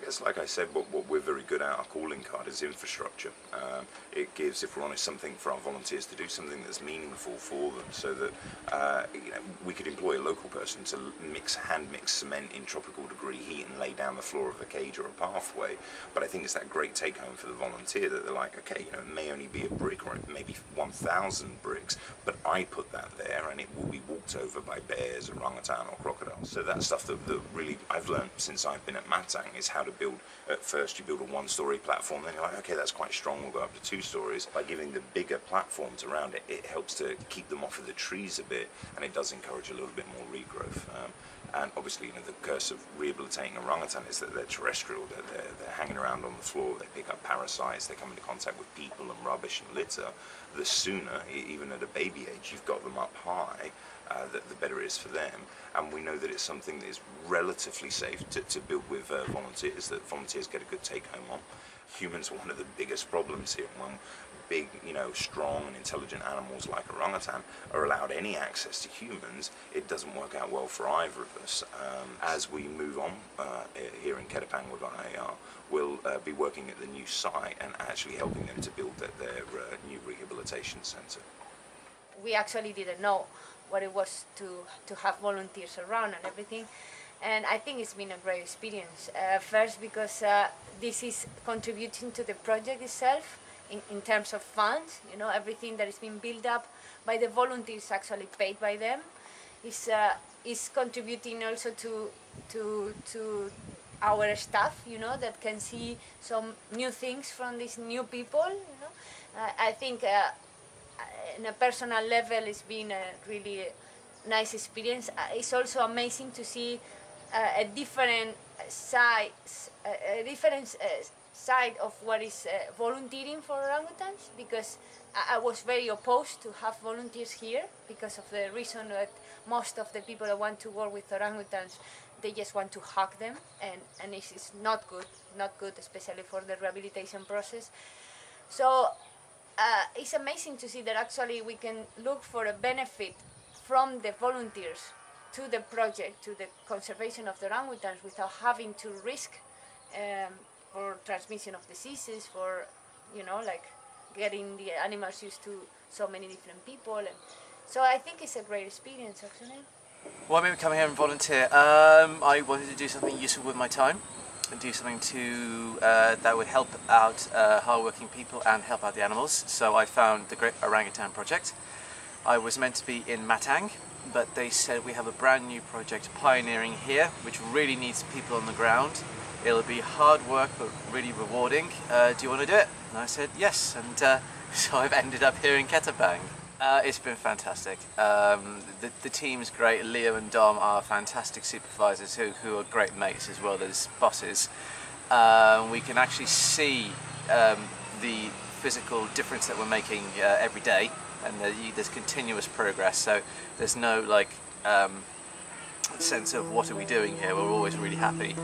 guess, like I said, what we're very good at, our calling card, is infrastructure. It gives, if we're honest, something for our volunteers to do, something that's meaningful for them, so that we could employ a local person to hand mix cement in tropical degree heat and lay down the floor of a cage or a pathway. But I think it's that great take home for the volunteer that they're like, okay, it may only be a brick or it may be 1,000 bricks, but I put that there and it will be walked over by bears, orangutan or crocodiles. So that's stuff that really I've learned since I've been at Matang, is how to build. At first you build a one-story platform, then you're like, okay, that's quite strong, we'll go up to 2 stories. By giving the bigger platforms around it, it helps to keep them off of the trees a bit, and it does encourage a little bit more regrowth. And obviously, the curse of rehabilitating orangutan is that they're terrestrial, they're hanging around on the floor, they pick up parasites, they come into contact with people and rubbish and litter. The sooner, even at a baby age, you've got them up high, the better it is for them. And we know that it's something that is relatively safe to build with volunteers, that volunteers get a good take home on. Humans are one of the biggest problems here. When big, strong and intelligent animals like orangutan are allowed any access to humans, it doesn't work out well for either of us. As we move on here in Ketapang with IAR, we'll be working at the new site and actually helping them to build their new rehabilitation centre. We actually didn't know what it was to have volunteers around and everything. And I think it's been a great experience. First, because this is contributing to the project itself in terms of funds. Everything that is being built up by the volunteers, actually paid by them, is contributing also to our staff. That can see some new things from these new people. I think on a personal level, it's been a really nice experience. It's also amazing to see a different side of what is volunteering for orangutans, because I was very opposed to have volunteers here because of the reason that most of the people that want to work with orangutans, they just want to hug them, and it's not good, especially for the rehabilitation process. So it's amazing to see that actually we can look for a benefit from the volunteers to the project, to the conservation of the orangutans, without having to risk for transmission of diseases, for getting the animals used to so many different people. And so I think it's a great experience, actually. Why made me come here and volunteer? I wanted to do something useful with my time and do something that would help out hard-working people and help out the animals. So I found the Great Orangutan Project. I was meant to be in Matang, but they said we have a brand new project pioneering here, which really needs people on the ground. It'll be hard work, but really rewarding. Do you want to do it? And I said yes, and so I've ended up here in Ketapang. It's been fantastic. The team's great. Leo and Dom are fantastic supervisors who are great mates as well as bosses. We can actually see the physical difference that we're making every day, and there's continuous progress, so there's no sense of what are we doing here. We're always really happy.